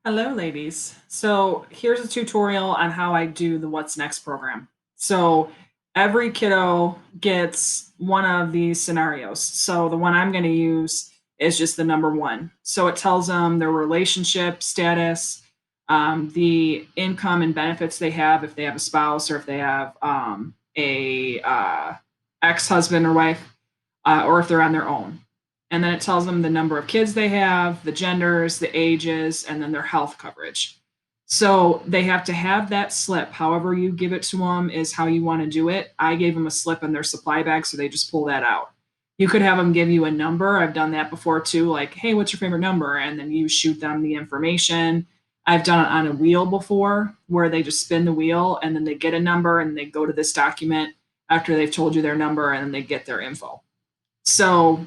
Hello, ladies. So here's a tutorial on how I do the What's Next program. So every kiddo gets one of these scenarios. So the one I'm going to use is just the number one. So it tells them their relationship status, the income and benefits they have if they have a spouse or if they have a ex-husband or wife, or if they're on their own. And then it tells them the number of kids they have, the genders, the ages, and then their health coverage. So they have to have that slip. However, you give it to them is how you want to do it. I gave them a slip in their supply bag, so they just pull that out. You could have them give you a number. I've done that before too, like, hey, what's your favorite number? And then you shoot them the information. I've done it on a wheel before where they just spin the wheel and then they get a number and they go to this document after they've told you their number and then they get their info. So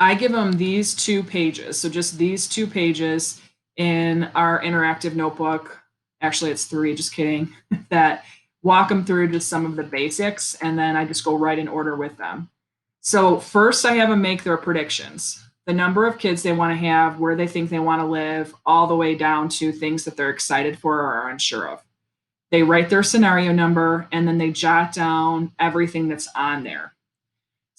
I give them these 2 pages. So just these 2 pages in our interactive notebook. Actually, it's 3, just kidding, that walk them through just some of the basics. And then I just go right in order with them. So first I have them make their predictions, the number of kids they want to have, where they think they want to live, all the way down to things that they're excited for or are unsure of. They write their scenario number and then they jot down everything that's on there.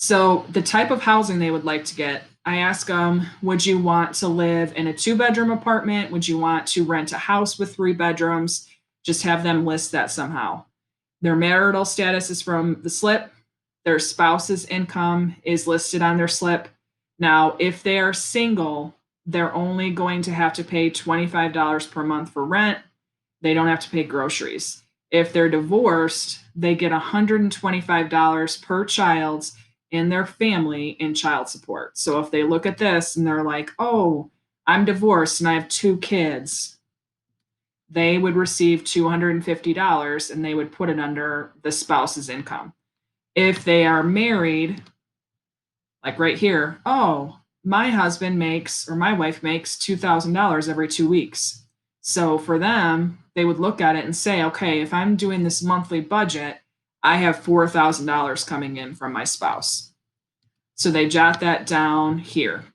So the type of housing they would like to get, I ask them, would you want to live in a 2-bedroom apartment? Would you want to rent a house with 3 bedrooms? Just have them list that somehow. Their marital status is from the slip. Their spouse's income is listed on their slip. Now, if they are single, they're only going to have to pay $25 per month for rent. They don't have to pay groceries. If they're divorced, they get $125 per child in their family in child support. So if they look at this and they're like, oh, I'm divorced and I have 2 kids, they would receive $250 and they would put it under the spouse's income. If they are married, like right here, oh, my husband makes or my wife makes $2,000 every 2 weeks. So for them, they would look at it and say, okay, if I'm doing this monthly budget, I have $4,000 coming in from my spouse. So they jot that down here.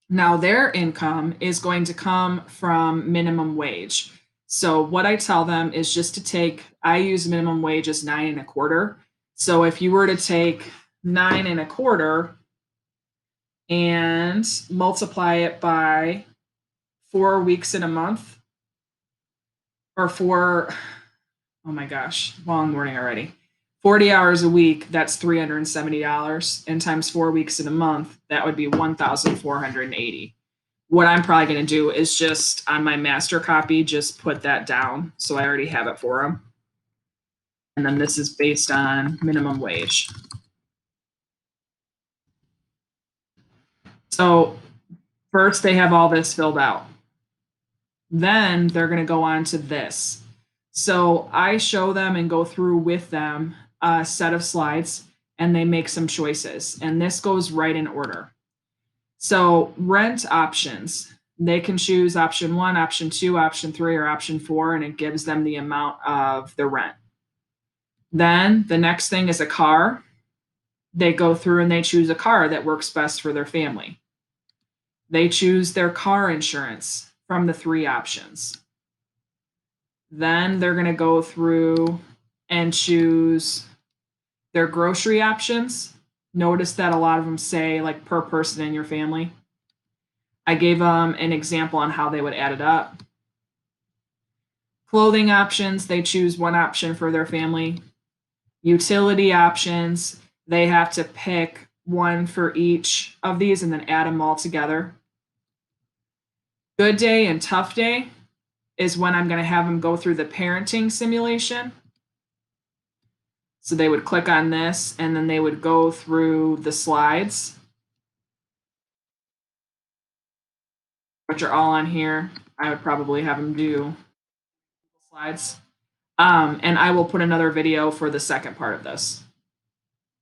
Now their income is going to come from minimum wage. So what I tell them is just to take, I use minimum wage as 9.25. So if you were to take 9.25 and multiply it by 4 weeks in a month, or oh my gosh, long morning already. 40 hours a week, that's $370. And times 4 weeks in a month, that would be $1,480. What I'm probably going to do is just on my master copy, just put that down. So I already have it for them. And then this is based on minimum wage. So first they have all this filled out. Then they're going to go on to this. So I show them and go through with them a set of slides and they make some choices. And this goes right in order. So rent options, they can choose option 1, option 2, option 3, or option 4, and it gives them the amount of the rent. Then the next thing is a car. They go through and they choose a car that works best for their family. They choose their car insurance from the 3 options. Then they're going to go through and choose their grocery options. Notice that a lot of them say like per person in your family. I gave them an example on how they would add it up. Clothing options, they choose 1 option for their family. Utility options, they have to pick 1 for each of these and then add them all together. Good day and tough day is when I'm going to have them go through the parenting simulation. So they would click on this and then they would go through the slides, which are all on here. I would probably have them do slides. And I will put another video for the second part of this.